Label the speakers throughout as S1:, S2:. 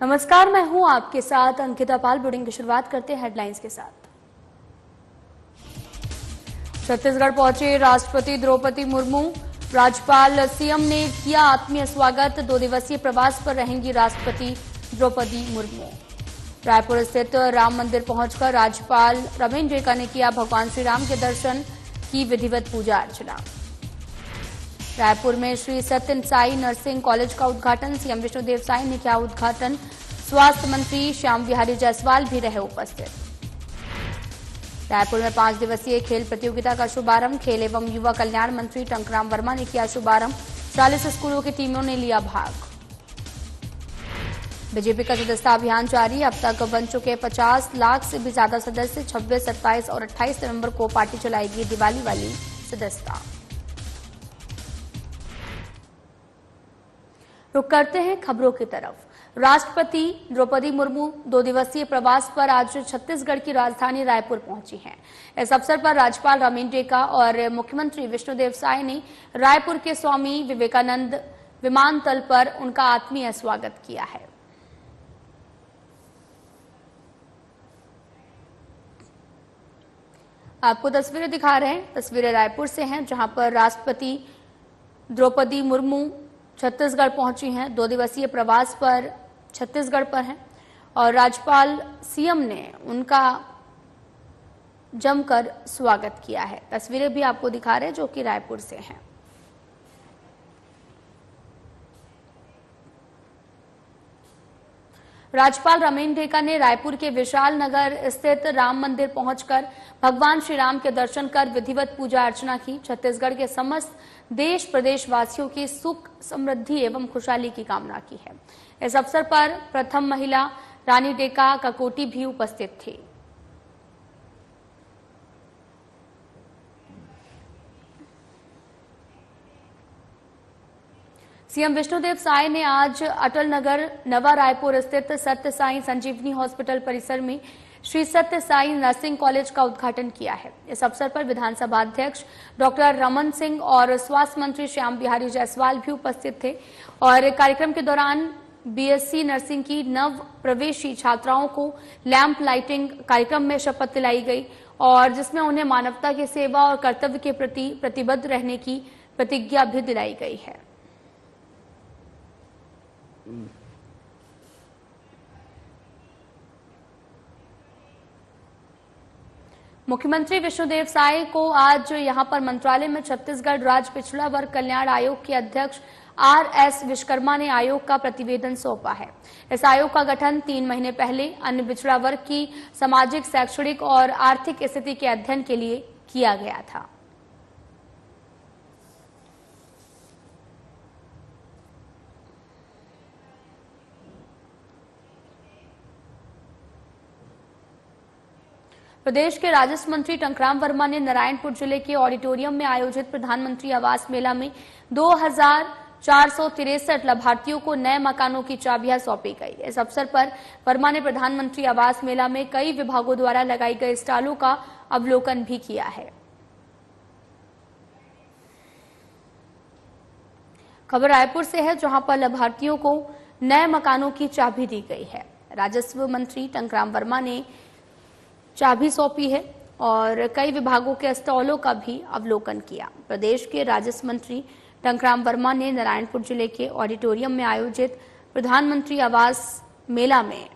S1: नमस्कार, मैं हूं आपके साथ अंकिता पाल। बुलेटिन की शुरुआत करते हैं हेडलाइंस के साथ। छत्तीसगढ़ पहुंचे राष्ट्रपति द्रौपदी मुर्मू। राज्यपाल सीएम ने किया आत्मीय स्वागत। 2 दिवसीय प्रवास पर रहेंगी राष्ट्रपति द्रौपदी मुर्मू। रायपुर स्थित राम मंदिर पहुंचकर राज्यपाल रमेश जेका ने किया भगवान श्री राम के दर्शन, की विधिवत पूजा अर्चना। रायपुर में श्री सत्य साई नर्सिंग कॉलेज का उद्घाटन, सीएम विष्णुदेव साई ने किया उद्घाटन। स्वास्थ्य मंत्री श्याम बिहारी जायसवाल भी रहे उपस्थित। रायपुर में 5 दिवसीय खेल प्रतियोगिता का शुभारंभ, खेल एवं युवा कल्याण मंत्री टंकराम वर्मा ने किया शुभारंभ। 40 स्कूलों की टीमों ने लिया भाग। बीजेपी का सदस्यता अभियान जारी, अब तक बन चुके 50 लाख से भी ज्यादा सदस्य। 26, 27 और 28 नवंबर को पार्टी चलाएगी दिवाली वाली सदस्यता। रुक करते हैं खबरों की तरफ। राष्ट्रपति द्रौपदी मुर्मू 2 दिवसीय प्रवास पर आज छत्तीसगढ़ की राजधानी रायपुर पहुंची हैं। इस अवसर पर राज्यपाल रमेश जेका और मुख्यमंत्री विष्णुदेव साय ने रायपुर के स्वामी विवेकानंद विमानतल पर उनका आत्मीय स्वागत किया है। आपको तस्वीरें दिखा रहे हैं, तस्वीरें रायपुर से हैं, जहां पर राष्ट्रपति द्रौपदी मुर्मू छत्तीसगढ़ पहुंची हैं। 2 दिवसीय प्रवास पर छत्तीसगढ़ पर हैं और राज्यपाल सीएम ने उनका जमकर स्वागत किया है। तस्वीरें भी आपको दिखा रहे हैं जो कि रायपुर से हैं। राज्यपाल रमेश जेका ने रायपुर के विशाल नगर स्थित राम मंदिर पहुंचकर भगवान श्री राम के दर्शन कर विधिवत पूजा अर्चना की। छत्तीसगढ़ के समस्त देश प्रदेश वासियों की सुख समृद्धि एवं खुशहाली की कामना की है। इस अवसर पर प्रथम महिला रानी डेका ककोटी भी उपस्थित थी। सीएम विष्णुदेव साय ने आज अटल नगर नवा रायपुर स्थित सत्य साई संजीवनी हॉस्पिटल परिसर में श्री सत्य साई नर्सिंग कॉलेज का उद्घाटन किया है। इस अवसर पर विधानसभा अध्यक्ष डॉक्टर रमन सिंह और स्वास्थ्य मंत्री श्याम बिहारी जायसवाल भी उपस्थित थे और कार्यक्रम के दौरान बीएससी नर्सिंग की नव प्रवेशी छात्राओं को लैंप लाइटिंग कार्यक्रम में शपथ दिलाई गई और जिसमें उन्हें मानवता की सेवा और कर्तव्य के प्रति प्रतिबद्ध रहने की प्रतिज्ञा भी दिलाई गई है। मुख्यमंत्री विष्णुदेव साय को आज यहां पर मंत्रालय में छत्तीसगढ़ राज्य पिछड़ा वर्ग कल्याण आयोग के अध्यक्ष आरएस विश्वकर्मा ने आयोग का प्रतिवेदन सौंपा है। इस आयोग का गठन 3 महीने पहले अन्य पिछड़ा वर्ग की सामाजिक, शैक्षणिक और आर्थिक स्थिति के अध्ययन के लिए किया गया था। प्रदेश के राजस्व मंत्री टंकराम वर्मा ने नारायणपुर जिले के ऑडिटोरियम में आयोजित प्रधानमंत्री आवास मेला में 2463 लाभार्थियों को नए मकानों की चाबियां सौंपी गई। इस अवसर पर वर्मा ने प्रधानमंत्री आवास मेला में कई विभागों द्वारा लगाई गई स्टॉलों का अवलोकन भी किया है। खबर रायपुर से है, जहां पर लाभार्थियों को नए मकानों की चाबी दी गई है। राजस्व मंत्री टंकराम वर्मा ने चाबी सौंपी है और कई विभागों के स्टॉलों का भी अवलोकन किया। प्रदेश के राजस्व मंत्री टंकराम वर्मा ने नारायणपुर जिले के ऑडिटोरियम में आयोजित प्रधानमंत्री आवास मेला में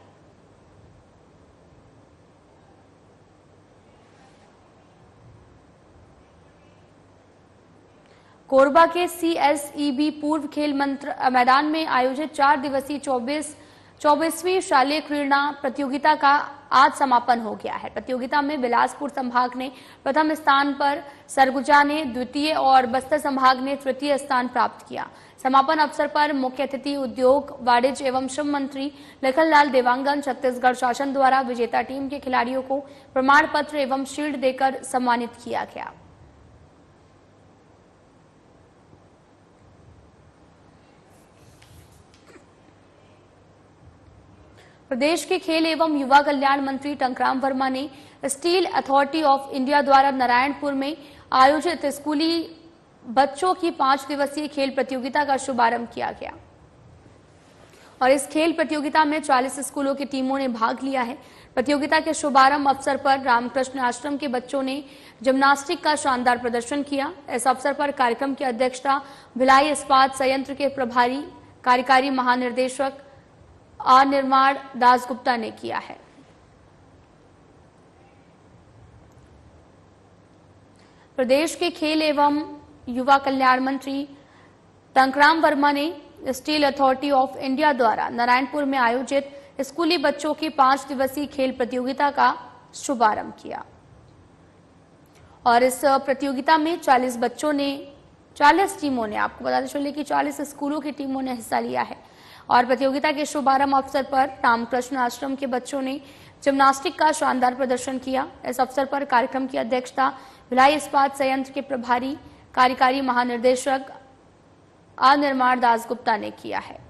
S1: कोरबा के सीएसईबी पूर्व खेल मैदान में आयोजित 4 दिवसीय 24वीं शालेय क्रीड़ा प्रतियोगिता का आज समापन हो गया है। प्रतियोगिता में बिलासपुर संभाग ने प्रथम स्थान पर, सरगुजा ने द्वितीय और बस्तर संभाग ने तृतीय स्थान प्राप्त किया। समापन अवसर पर मुख्य अतिथि उद्योग, वाणिज्य एवं श्रम मंत्री लखनलाल देवांगन छत्तीसगढ़ शासन द्वारा विजेता टीम के खिलाड़ियों को प्रमाण पत्र एवं शील्ड देकर सम्मानित किया गया। प्रदेश के खेल एवं युवा कल्याण मंत्री टंकराम वर्मा ने स्टील अथॉरिटी ऑफ इंडिया द्वारा नारायणपुर में आयोजित स्कूली बच्चों की 5 दिवसीय खेल प्रतियोगिता का शुभारंभ किया गया और इस खेल प्रतियोगिता में 40 स्कूलों की टीमों ने भाग लिया है। प्रतियोगिता के शुभारंभ अवसर पर रामकृष्ण आश्रम के बच्चों ने जिम्नास्टिक का शानदार प्रदर्शन किया। इस अवसर पर कार्यक्रम की अध्यक्षता भिलाई इस्पात संयंत्र के प्रभारी कार्यकारी महानिर्देशक निर्माण दासगुप्ता ने किया है। प्रदेश के खेल एवं युवा कल्याण मंत्री टंकराम वर्मा ने स्टील अथॉरिटी ऑफ इंडिया द्वारा नारायणपुर में आयोजित स्कूली बच्चों की 5 दिवसीय खेल प्रतियोगिता का शुभारंभ किया और इस प्रतियोगिता में 40 टीमों ने, आपको बताते चलिए कि 40 स्कूलों की टीमों ने हिस्सा लिया है। और प्रतियोगिता के शुभारंभ अवसर पर रामकृष्ण आश्रम के बच्चों ने जिम्नास्टिक का शानदार प्रदर्शन किया। इस अवसर पर कार्यक्रम की अध्यक्षता भिलाई इस्पात संयंत्र के प्रभारी कार्यकारी महानिर्देशक निर्माण दासगुप्ता ने किया है।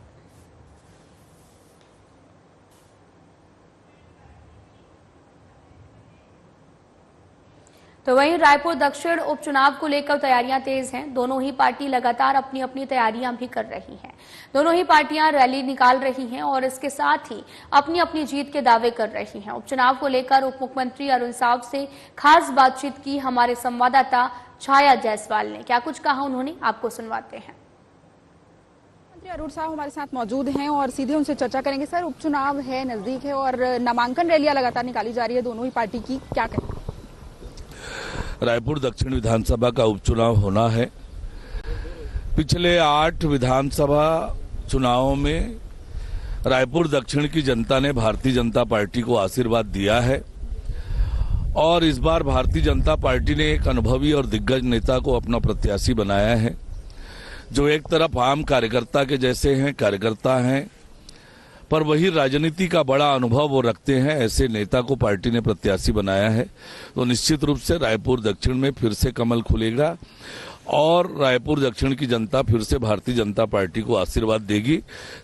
S1: तो वहीं रायपुर दक्षिण उपचुनाव को लेकर तैयारियां तेज हैं। दोनों ही पार्टी लगातार अपनी अपनी तैयारियां भी कर रही हैं। दोनों ही पार्टियां रैली निकाल रही हैं और इसके साथ ही अपनी अपनी जीत के दावे कर रही हैं। उपचुनाव को लेकर उप मुख्यमंत्री अरुण साव से खास बातचीत की हमारे संवाददाता छाया जायसवाल ने। क्या कुछ कहा उन्होंने, आपको सुनवाते हैं।
S2: मंत्री अरुण साव हमारे साथ मौजूद हैं और सीधे उनसे चर्चा करेंगे। सर, उपचुनाव है, नजदीक है और नामांकन रैलियां लगातार निकाली जा रही है दोनों ही पार्टी की, क्या कहें?
S3: रायपुर दक्षिण विधानसभा का उपचुनाव होना है। पिछले 8 विधानसभा चुनावों में रायपुर दक्षिण की जनता ने भारतीय जनता पार्टी को आशीर्वाद दिया है और इस बार भारतीय जनता पार्टी ने एक अनुभवी और दिग्गज नेता को अपना प्रत्याशी बनाया है, जो एक तरफ आम कार्यकर्ता के जैसे हैं, कार्यकर्ता हैं, पर वही राजनीति का बड़ा अनुभव वो रखते हैं। ऐसे नेता को पार्टी ने प्रत्याशी बनाया है, तो निश्चित रूप से रायपुर दक्षिण में फिर से कमल खुलेगा और रायपुर दक्षिण की जनता फिर से भारतीय जनता पार्टी को आशीर्वाद देगी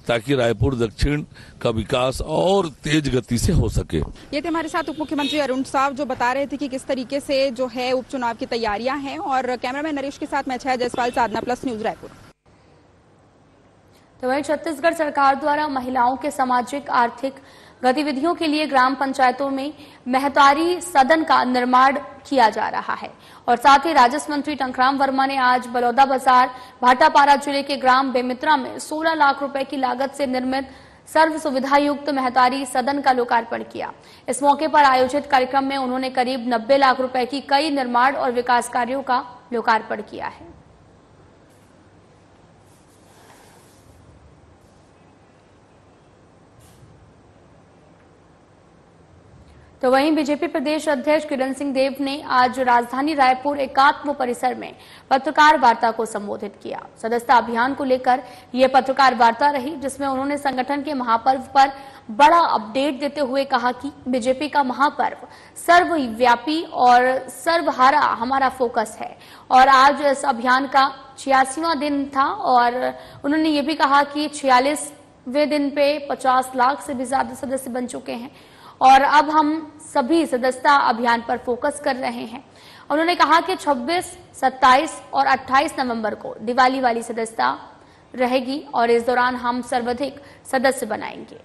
S3: ताकि रायपुर दक्षिण का विकास और तेज गति से हो सके।
S2: ये थे हमारे साथ उप मुख्यमंत्री अरुण साव, जो बता रहे थे कि किस तरीके से जो है उपचुनाव की तैयारियां हैं। और कैमरामैन नरेश के साथ मैं छाया जायसवाल, साधना प्लस न्यूज, रायपुर।
S1: तो वहीं छत्तीसगढ़ सरकार द्वारा महिलाओं के सामाजिक आर्थिक गतिविधियों के लिए ग्राम पंचायतों में महतारी सदन का निर्माण किया जा रहा है और साथ ही राजस्व मंत्री टंकराम वर्मा ने आज बलौदाबाजार भाटापारा जिले के ग्राम बेमित्रा में 16 लाख रुपए की लागत से निर्मित सर्व सुविधा युक्त महतारी सदन का लोकार्पण किया। इस मौके पर आयोजित कार्यक्रम में उन्होंने करीब 90 लाख रुपए की कई निर्माण और विकास कार्यों का लोकार्पण किया है। तो वहीं बीजेपी प्रदेश अध्यक्ष किरण सिंह देव ने आज राजधानी रायपुर एकात्म परिसर में पत्रकार वार्ता को संबोधित किया। सदस्यता अभियान को लेकर यह पत्रकार वार्ता रही, जिसमें उन्होंने संगठन के महापर्व पर बड़ा अपडेट देते हुए कहा कि बीजेपी का महापर्व सर्वव्यापी और सर्वहारा हमारा फोकस है और आज इस अभियान का 86वां दिन था और उन्होंने ये भी कहा कि 46वें दिन पे 50 लाख से भी ज्यादा सदस्य बन चुके हैं और अब हम सभी सदस्यता अभियान पर फोकस कर रहे हैं। उन्होंने कहा कि 26, 27 और 28 नवंबर को दिवाली वाली सदस्यता रहेगी और इस दौरान हम सर्वाधिक सदस्य बनाएंगे।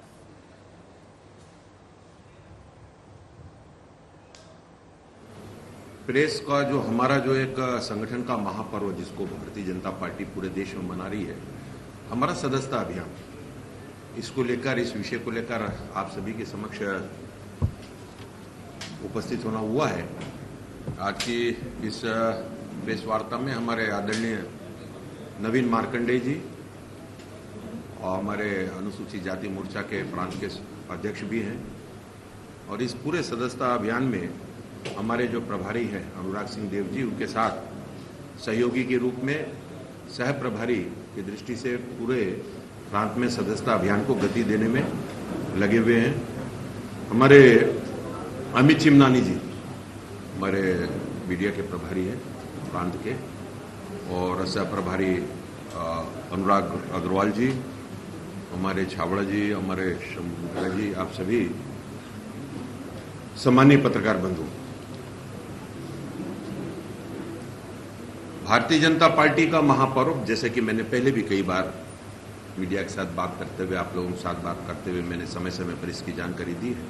S4: प्रेस का जो हमारा जो एक संगठन का महापर्व जिसको भारतीय जनता पार्टी पूरे देश में मना रही है, हमारा सदस्यता अभियान, इसको लेकर, इस विषय को लेकर आप सभी के समक्ष उपस्थित होना हुआ है। आज की इस प्रेस वार्ता में हमारे आदरणीय नवीन मार्कंडेय जी और हमारे अनुसूचित जाति मोर्चा के प्रांत के अध्यक्ष भी हैं और इस पूरे सदस्यता अभियान में हमारे जो प्रभारी हैं अनुराग सिंह देव जी, उनके साथ सहयोगी के रूप में सह प्रभारी की दृष्टि से पूरे प्रांत में सदस्यता अभियान को गति देने में लगे हुए हैं। हमारे अमित चिमनानी जी हमारे मीडिया के प्रभारी हैं प्रांत के और सह प्रभारी अनुराग अग्रवाल जी, हमारे छावड़ा जी, हमारे शंभू जी, आप सभी सम्मानीय पत्रकार बंधु, भारतीय जनता पार्टी का महापर्व, जैसे कि मैंने पहले भी कई बार मीडिया के साथ बात करते हुए, आप लोगों के साथ बात करते हुए मैंने समय समय पर इसकी जानकारी दी है।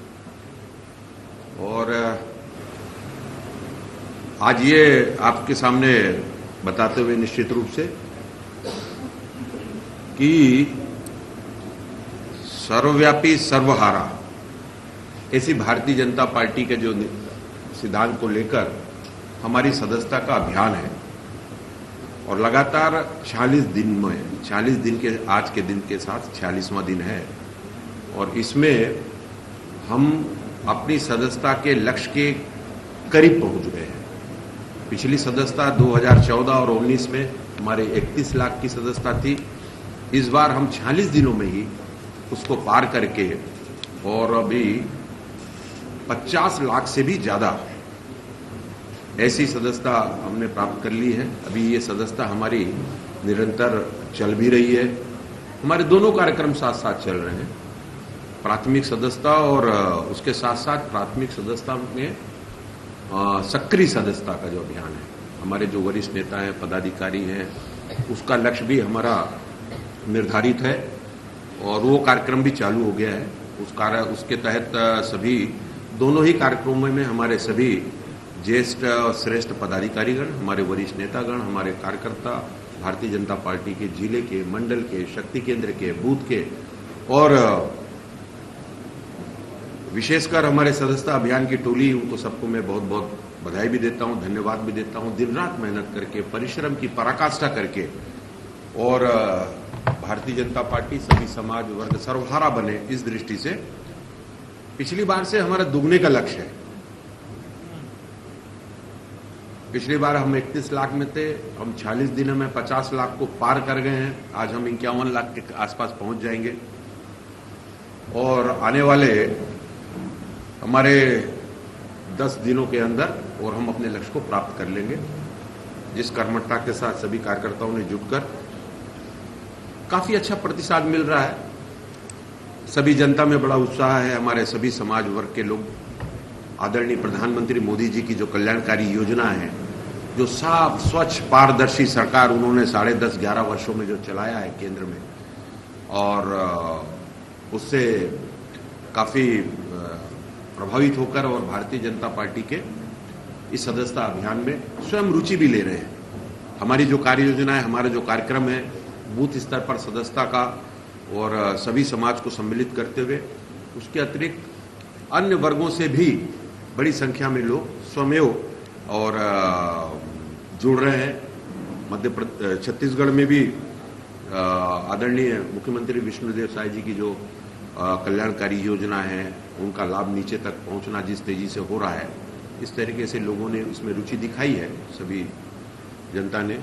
S4: और आज ये आपके सामने बताते हुए निश्चित रूप से कि सर्वव्यापी सर्वहारा ऐसी भारतीय जनता पार्टी के जो सिद्धांत को लेकर हमारी सदस्यता का अभियान है और लगातार 46 दिन के आज के दिन के साथ 46वां दिन है और इसमें हम अपनी सदस्यता के लक्ष्य के करीब पहुंच गए हैं। पिछली सदस्यता 2014 और 19 में हमारे 31 लाख की सदस्यता थी। इस बार हम 46 दिनों में ही उसको पार करके और अभी 50 लाख से भी ज्यादा ऐसी सदस्यता हमने प्राप्त कर ली है। अभी ये सदस्यता हमारी निरंतर चल भी रही है। हमारे दोनों कार्यक्रम साथ साथ चल रहे हैं, प्राथमिक सदस्यता और उसके साथ साथ प्राथमिक सदस्यता में सक्रिय सदस्यता का जो अभियान है, हमारे जो वरिष्ठ नेता हैं, पदाधिकारी हैं, उसका लक्ष्य भी हमारा निर्धारित है और वो कार्यक्रम भी चालू हो गया है। उसके तहत सभी दोनों ही कार्यक्रमों में हमारे सभी ज्येष्ठ और श्रेष्ठ पदाधिकारीगण, हमारे वरिष्ठ नेतागण, हमारे कार्यकर्ता, भारतीय जनता पार्टी के जिले के, मंडल के, शक्ति केंद्र के, बूथ के और विशेषकर हमारे सदस्यता अभियान की टोली, उनको सबको मैं बहुत बहुत बधाई भी देता हूं, धन्यवाद भी देता हूं। दिन रात मेहनत करके, परिश्रम की पराकाष्ठा करके और भारतीय जनता पार्टी सभी समाज वर्ग सर्वहारा बने, इस दृष्टि से पिछली बार से हमारा दुगने का लक्ष्य है। पिछली बार हम 31 लाख में थे, हम 46 दिनों में 50 लाख को पार कर गए हैं। आज हम 51 लाख के आसपास पहुंच जाएंगे और आने वाले हमारे 10 दिनों के अंदर और हम अपने लक्ष्य को प्राप्त कर लेंगे। जिस कर्मठता के साथ सभी कार्यकर्ताओं ने जुटकर काफी अच्छा प्रतिसाद मिल रहा है, सभी जनता में बड़ा उत्साह है। हमारे सभी समाज वर्ग के लोग आदरणीय प्रधानमंत्री मोदी जी की जो कल्याणकारी योजना है, जो साफ स्वच्छ पारदर्शी सरकार उन्होंने 10.5-11 वर्षों में जो चलाया है केंद्र में, और उससे काफी प्रभावित होकर और भारतीय जनता पार्टी के इस सदस्यता अभियान में स्वयं रुचि भी ले रहे हैं। हमारी जो कार्य योजना है, हमारा जो कार्यक्रम है, बूथ स्तर पर सदस्यता का और सभी समाज को सम्मिलित करते हुए, उसके अतिरिक्त अन्य वर्गों से भी बड़ी संख्या में लोग स्वमेव और जुड़ रहे हैं। छत्तीसगढ़ में भी आदरणीय मुख्यमंत्री विष्णुदेव साय जी की जो कल्याणकारी योजना है, उनका लाभ नीचे तक पहुंचना जिस तेजी से हो रहा है, इस तरीके से लोगों ने इसमें रुचि दिखाई है, सभी जनता ने।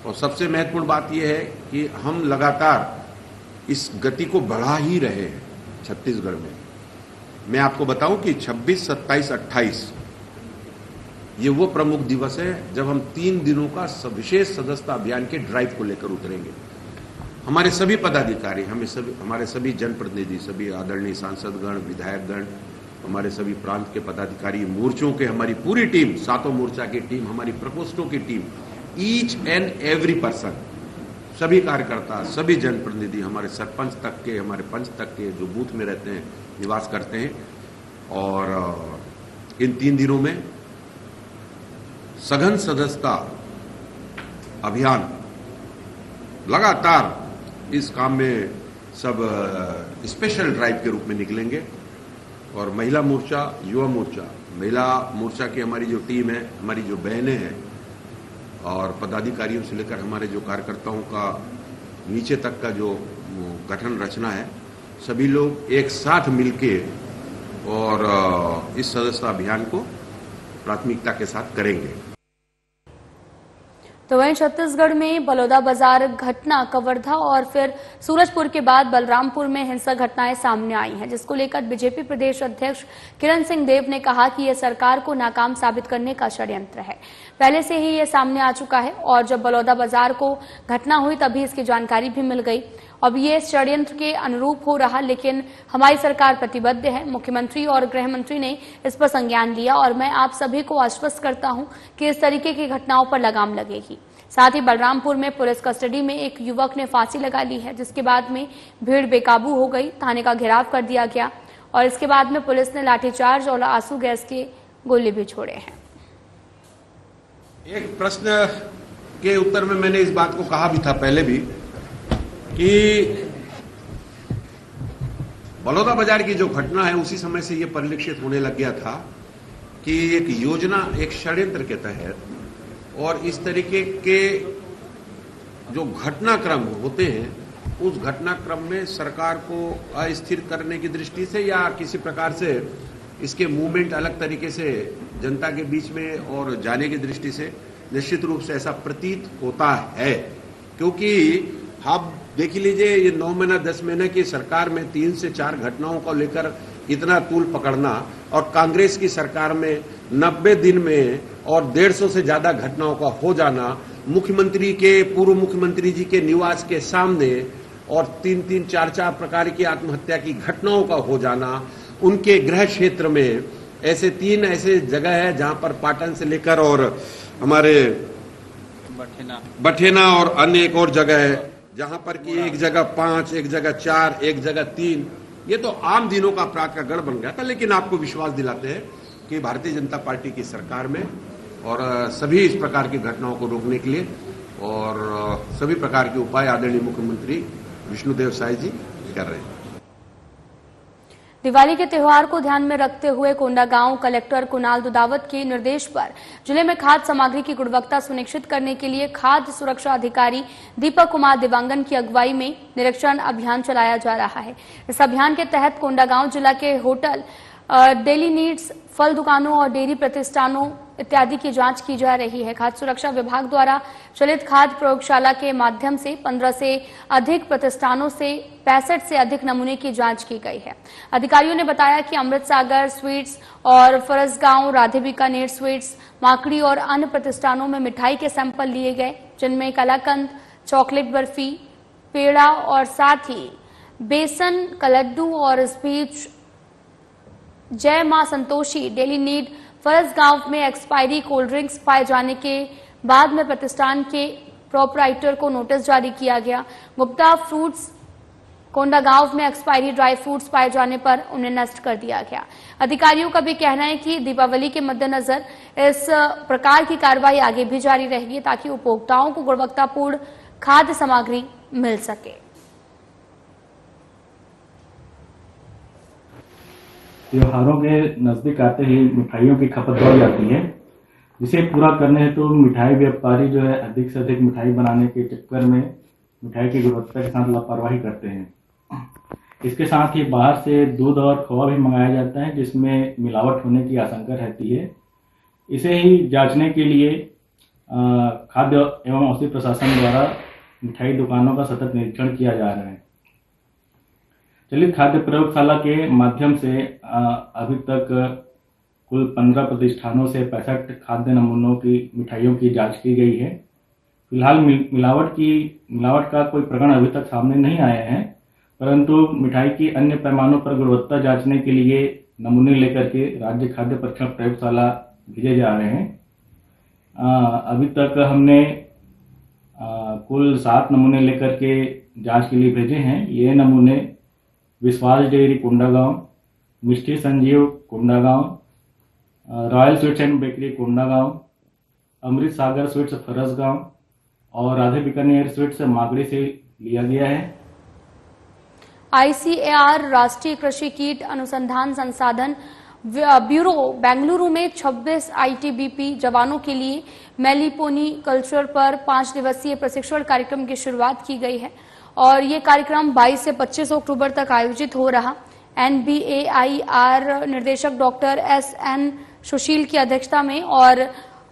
S4: और सबसे महत्वपूर्ण बात यह है कि हम लगातार इस गति को बढ़ा ही रहे हैं छत्तीसगढ़ में। मैं आपको बताऊं कि 26, 27, 28 ये वो प्रमुख दिवस है जब हम 3 दिनों का विशेष सदस्यता अभियान के ड्राइव को लेकर उतरेंगे। हमारे सभी पदाधिकारी, हमारे सभी जनप्रतिनिधि, सभी आदरणीय सांसदगण, विधायकगण, हमारे सभी प्रांत के पदाधिकारी, मोर्चों के हमारी पूरी टीम, 7 मोर्चा की टीम, हमारी प्रकोष्ठों की team, each and every person, सभी कार्यकर्ता, सभी जनप्रतिनिधि, हमारे सरपंच तक के, हमारे पंच तक के जो बूथ में रहते हैं, निवास करते हैं, और इन 3 दिनों में सघन सदस्यता अभियान लगातार इस काम में सब स्पेशल ड्राइव के रूप में निकलेंगे। और महिला मोर्चा, युवा मोर्चा, महिला मोर्चा की हमारी जो टीम है, हमारी जो बहनें हैं और पदाधिकारियों से लेकर हमारे जो कार्यकर्ताओं का नीचे तक का जो गठन रचना है, सभी लोग एक साथ मिलके और इस सदस्यता अभियान को प्राथमिकता के साथ करेंगे।
S1: तो वहीं छत्तीसगढ़ में बलौदा बाजार घटना, कवर्धा और फिर सूरजपुर के बाद बलरामपुर में हिंसक घटनाएं सामने आई हैं, जिसको लेकर बीजेपी प्रदेश अध्यक्ष किरण सिंह देव ने कहा कि यह सरकार को नाकाम साबित करने का षड्यंत्र है। पहले से ही ये सामने आ चुका है और जब बलौदा बाजार को घटना हुई तभी इसकी जानकारी भी मिल गई। अब ये षड्यंत्र के अनुरूप हो रहा, लेकिन हमारी सरकार प्रतिबद्ध है। मुख्यमंत्री और गृह मंत्री ने इस पर संज्ञान लिया और मैं आप सभी को आश्वस्त करता हूं कि इस तरीके की घटनाओं पर लगाम लगेगी। साथ ही बलरामपुर में पुलिस कस्टडी में एक युवक ने फांसी लगा ली है, जिसके बाद में भीड़ बेकाबू हो गई, थाने का घेराव कर दिया गया और इसके बाद में पुलिस ने लाठीचार्ज और आंसू गैस के गोले भी छोड़े हैं।
S4: एक प्रश्न के उत्तर में मैंने इस बात को कहा भी था पहले भी कि बलौदा बाजार की जो घटना है उसी समय से यह परिलक्षित होने लग गया था कि एक योजना, एक षड्यंत्र के तहत और इस तरीके के जो घटनाक्रम होते हैं उस घटनाक्रम में सरकार को अस्थिर करने की दृष्टि से या किसी प्रकार से इसके मूवमेंट अलग तरीके से जनता के बीच में और जाने की दृष्टि से निश्चित रूप से ऐसा प्रतीत होता है। क्योंकि आप देख लीजिए, ये 9 महीना 10 महीने की सरकार में 3 से 4 घटनाओं को लेकर इतना तूल पकड़ना और कांग्रेस की सरकार में 90 दिन में और 150 से ज्यादा घटनाओं का हो जाना, मुख्यमंत्री के, पूर्व मुख्यमंत्री जी के निवास के सामने और 3-3, 4-4 प्रकार की आत्महत्या की घटनाओं का हो जाना, उनके गृह क्षेत्र में ऐसे 3 ऐसे जगह है जहां पर पाटन से लेकर और हमारे बठेना और अन्य एक और जगह है जहां पर कि एक जगह 5, एक जगह 4, एक जगह 3, ये तो आम दिनों का अपराध का गढ़ बन गया था। लेकिन आपको विश्वास दिलाते हैं कि भारतीय जनता पार्टी की सरकार में और सभी इस प्रकार की घटनाओं को रोकने के लिए और सभी प्रकार के उपाय आदरणीय मुख्यमंत्री विष्णुदेव साय जी कर रहे हैं।
S1: दिवाली के त्योहार को ध्यान में रखते हुए कोंडागांव कलेक्टर कुणाल दुदावत के निर्देश पर जिले में खाद्य सामग्री की गुणवत्ता सुनिश्चित करने के लिए खाद्य सुरक्षा अधिकारी दीपक कुमार दिवांगन की अगुवाई में निरीक्षण अभियान चलाया जा रहा है। इस अभियान के तहत कोंडागांव जिला के होटल, डेली नीड्स, फल दुकानों और डेयरी प्रतिष्ठानों इत्यादि की जांच की जा रही है। खाद्य सुरक्षा विभाग द्वारा चलित खाद्य प्रयोगशाला के माध्यम से 15 से अधिक प्रतिष्ठानों से 65 से अधिक नमूने की जांच की गई है। अधिकारियों ने बताया कि अमृत सागर स्वीट्स और फरसगांव, राधे बीकानेर स्वीट्स, माकड़ी और अन्य प्रतिष्ठानों में मिठाई के सैंपल लिए गए, जिनमें कलाकंद, चॉकलेट बर्फी, पेड़ा और साथ ही बेसन का लड्डू और इस बीच जय मां संतोषी डेली नीड फरसगांव में एक्सपायरी कोल्ड ड्रिंक्स पाए जाने के बाद में प्रतिष्ठान के प्रोपराइटर को नोटिस जारी किया गया। गुप्ता फ्रूट्स कोंडागांव में एक्सपायरी ड्राई फ्रूट्स पाए जाने पर उन्हें नष्ट कर दिया गया। अधिकारियों का भी कहना है कि दीपावली के मद्देनजर इस प्रकार की कार्रवाई आगे भी जारी रहेगी ताकि उपभोक्ताओं को गुणवत्तापूर्ण खाद्य सामग्री मिल सके।
S5: त्योहारों के नजदीक आते ही मिठाइयों की खपत बढ़ जाती है, जिसे पूरा करने हेतु मिठाई व्यापारी जो है अधिक से अधिक मिठाई बनाने के चक्कर में मिठाई की गुणवत्ता के साथ लापरवाही करते हैं। इसके साथ ही बाहर से दूध और खोआ भी मंगाया जाता है, जिसमें मिलावट होने की आशंका रहती है। इसे ही जांचने के लिए खाद्य एवं औषधि प्रशासन द्वारा मिठाई दुकानों का सतत निरीक्षण किया जा रहा है। चलित खाद्य प्रयोगशाला के माध्यम से अभी तक कुल 15 प्रतिष्ठानों से 65 खाद्य नमूनों की मिठाइयों की जांच की गई है। फिलहाल मिलावट का कोई प्रकरण अभी तक सामने नहीं आया है, परंतु मिठाई की अन्य पैमानों पर गुणवत्ता जांचने के लिए नमूने लेकर के राज्य खाद्य परीक्षण प्रयोगशाला भेजे जा रहे हैं। अभी तक हमने कुल 7 नमूने लेकर के जांच के लिए भेजे हैं। ये नमूने Vishwas dairy Kondagaon, Mishti Sanjeev Kondagaon, royal sweets and bakery Kondagaon, Amrit Sagar sweets Farasgaon और राधे बीकानेर स्वीट्स माकड़ी से लिया गया है।
S1: ICAR राष्ट्रीय कृषि कीट अनुसंधान संसाधन ब्यूरो बेंगलुरु में 26 ITBP जवानों के लिए मेलीपोनी कल्चर पर 5 दिवसीय प्रशिक्षण कार्यक्रम की शुरुआत की गई है और ये कार्यक्रम 22 से 25 अक्टूबर तक आयोजित हो रहा। NBAIR निर्देशक डॉक्टर SN सुशील की अध्यक्षता में और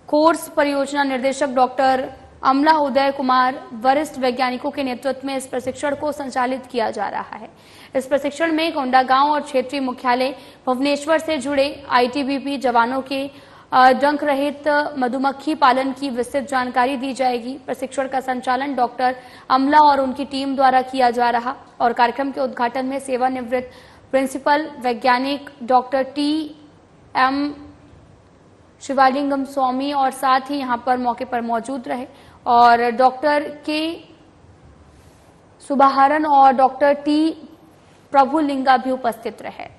S1: कोर्स परियोजना निर्देशक डॉक्टर अमला उदय कुमार वरिष्ठ वैज्ञानिकों के नेतृत्व में इस प्रशिक्षण को संचालित किया जा रहा है। इस प्रशिक्षण में कोंडागांव और क्षेत्रीय मुख्यालय भुवनेश्वर से जुड़े ITBP जवानों के डंक रहित मधुमक्खी पालन की विस्तृत जानकारी दी जाएगी। प्रशिक्षण का संचालन डॉक्टर अमला और उनकी टीम द्वारा किया जा रहा और कार्यक्रम के उद्घाटन में सेवानिवृत्त प्रिंसिपल वैज्ञानिक डॉक्टर टी.एम. शिवालिंगम स्वामी और साथ ही यहां पर मौके पर मौजूद रहे और डॉक्टर के सुबहारन और डॉक्टर टी. प्रभुलिंगा भी उपस्थित रहे।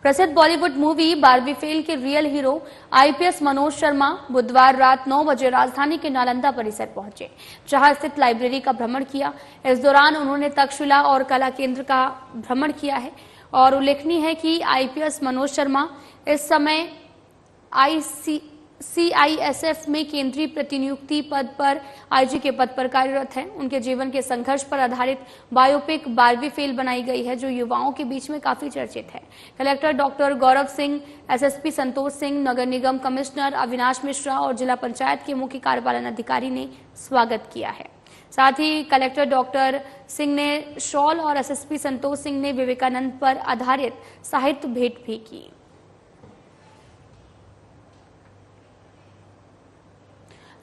S1: प्रसिद्ध बॉलीवुड मूवी बार्बी फेल के real hero IPS Manoj Sharma बुधवार रात 9 बजे राजधानी के नालंदा परिसर पहुंचे, जहां स्थित लाइब्रेरी का भ्रमण किया। इस दौरान उन्होंने तक्षशिला और कला केंद्र का भ्रमण किया है और उल्लेखनीय है कि आईपीएस मनोज शर्मा इस समय सीआईएसएफ में केंद्रीय प्रतिनियुक्ति पद पर आईजी के पद पर कार्यरत हैं। उनके जीवन के संघर्ष पर आधारित बायोपिक बार्बी फेल बनाई गई है, जो युवाओं के बीच में काफी चर्चित है। Collector doctor Gaurav Singh, SSP Santosh Singh, नगर निगम कमिश्नर अविनाश मिश्रा और जिला पंचायत के मुख्य कार्यपालन अधिकारी ने स्वागत किया है। साथ ही कलेक्टर डॉक्टर सिंह ने शॉल और एसएसपी संतोष सिंह ने विवेकानंद पर आधारित साहित्य भेंट भी की।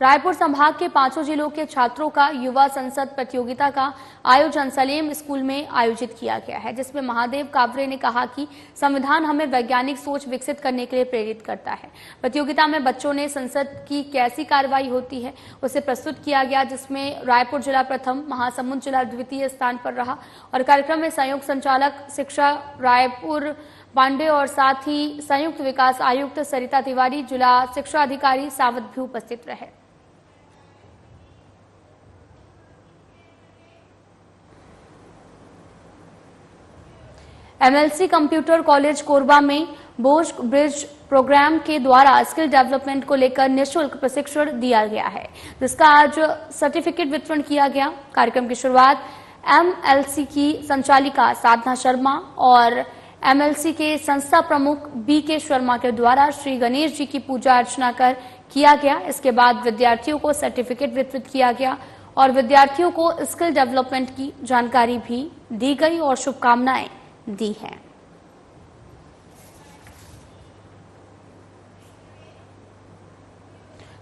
S1: रायपुर संभाग के 5 जिलों के छात्रों का युवा संसद प्रतियोगिता का आयोजन सलेम स्कूल में आयोजित किया गया है, जिसमें महादेव कावरे ने कहा कि संविधान हमें वैज्ञानिक सोच विकसित करने के लिए प्रेरित करता है। प्रतियोगिता में बच्चों ने संसद की कैसी कार्रवाई होती है उसे प्रस्तुत किया गया, जिसमें रायपुर जिला प्रथम, महासमुंद जिला द्वितीय स्थान पर रहा और कार्यक्रम में संयुक्त संचालक शिक्षा रायपुर पांडे और साथ ही संयुक्त विकास आयुक्त सरिता तिवारी, जिला शिक्षा अधिकारी सावत भी उपस्थित रहे। एमएलसी कंप्यूटर कॉलेज कोरबा में बोश ब्रिज प्रोग्राम के द्वारा स्किल डेवलपमेंट को लेकर निःशुल्क प्रशिक्षण दिया गया है, जिसका आज सर्टिफिकेट वितरण किया गया। कार्यक्रम की शुरुआत एमएलसी की संचालिका साधना शर्मा और एमएलसी के संस्था प्रमुख बीके शर्मा के द्वारा श्री गणेश जी की पूजा अर्चना कर किया गया। इसके बाद विद्यार्थियों को सर्टिफिकेट वितरित किया गया और विद्यार्थियों को स्किल डेवलपमेंट की जानकारी भी दी गई और शुभकामनाएं दी है।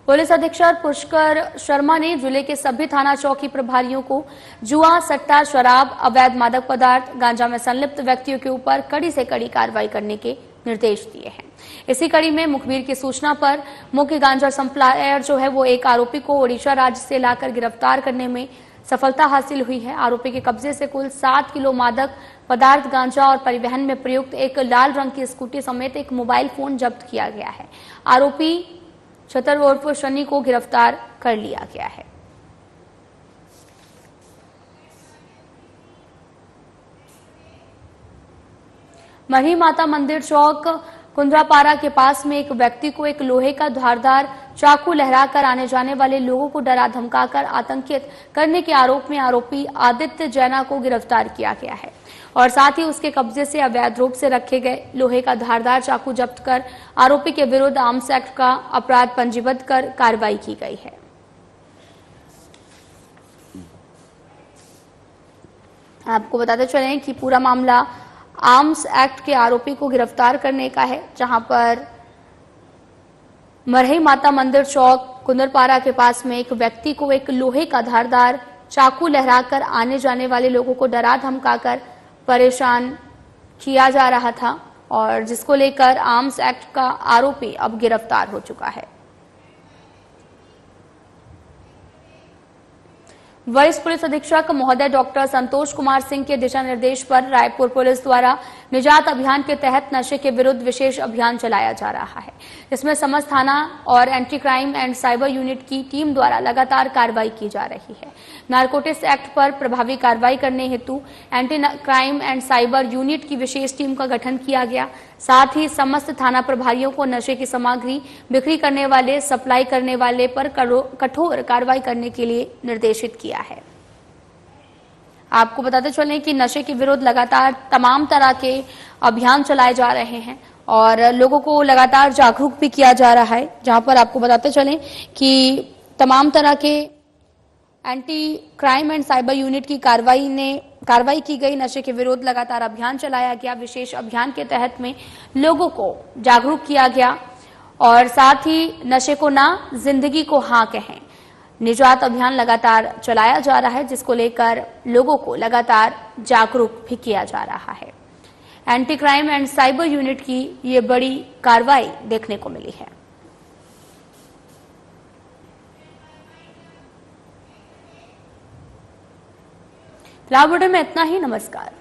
S1: पुलिस अधीक्षक पुष्कर शर्मा ने जिले के सभी थाना चौकी प्रभारियों को जुआ, सट्टा, शराब, अवैध मादक पदार्थ, गांजा में संलिप्त व्यक्तियों के ऊपर कड़ी से कड़ी कार्रवाई करने के निर्देश दिए हैं। इसी कड़ी में मुखबिर की सूचना पर मुख्य गांजा सप्लायर जो है वो एक आरोपी को ओडिशा राज्य से लाकर गिरफ्तार करने में सफलता हासिल हुई है। आरोपी के कब्जे से कुल 7 किलो मादक पदार्थ, गांजा और परिवहन में प्रयुक्त एक लाल रंग की स्कूटी समेत एक मोबाइल फोन जब्त किया गया है। आरोपी छतर उर्फ शनि को गिरफ्तार कर लिया गया है। मरही माता मंदिर चौक कुंद्रापारा के पास में एक व्यक्ति को एक लोहे का धारदार चाकू लहराकर आने जाने वाले लोगों को डरा धमकाकर आतंकित करने के आरोप में आरोपी आदित्य जैना को गिरफ्तार किया गया है और साथ ही उसके कब्जे से अवैध रूप से रखे गए लोहे का धारदार चाकू जब्त कर आरोपी के विरुद्ध आर्म्स एक्ट का अपराध पंजीबद्ध कर कार्रवाई की गई है। आपको बताते चलें कि पूरा मामला आर्म्स एक्ट के आरोपी को गिरफ्तार करने का है, जहां पर मरही माता मंदिर चौक कुंदरपारा के पास में एक व्यक्ति को एक लोहे का धारदार चाकू लहराकर आने जाने वाले लोगों को डरा धमकाकर परेशान किया जा रहा था और जिसको लेकर आर्म्स एक्ट का आरोपी अब गिरफ्तार हो चुका है। वरिष्ठ पुलिस अधीक्षक महोदय डॉक्टर संतोष कुमार सिंह के दिशा निर्देश पर रायपुर पुलिस द्वारा निजात अभियान के तहत नशे के विरुद्ध विशेष अभियान चलाया जा रहा है, जिसमें समस्त थाना और anti crime and cyber unit की टीम द्वारा लगातार कार्रवाई की जा रही है। नारकोटिक्स एक्ट पर प्रभावी कार्रवाई करने हेतु anti crime and cyber unit की विशेष टीम का गठन किया गया। साथ ही समस्त थाना प्रभारियों को नशे की सामग्री बिक्री करने वाले, सप्लाई करने वाले पर कठोर कार्रवाई करने के लिए निर्देशित किया है। आपको बताते चलें कि नशे के विरुद्ध लगातार तमाम तरह के अभियान चलाए जा रहे हैं और लोगों को लगातार जागरूक भी किया जा रहा है, जहां पर आपको बताते चलें कि तमाम तरह के anti crime and cyber unit की कार्रवाई की गई। नशे के विरोध लगातार अभियान चलाया गया। विशेष अभियान के तहत में लोगों को जागरूक किया गया और साथ ही नशे को ना, जिंदगी को हाँ कहें, निजात अभियान लगातार चलाया जा रहा है, जिसको लेकर लोगों को लगातार जागरूक भी किया जा रहा है। Anti crime and cyber unit की ये बड़ी कार्रवाई देखने को मिली है। फिलहाल बुलेटिन में इतना ही। नमस्कार।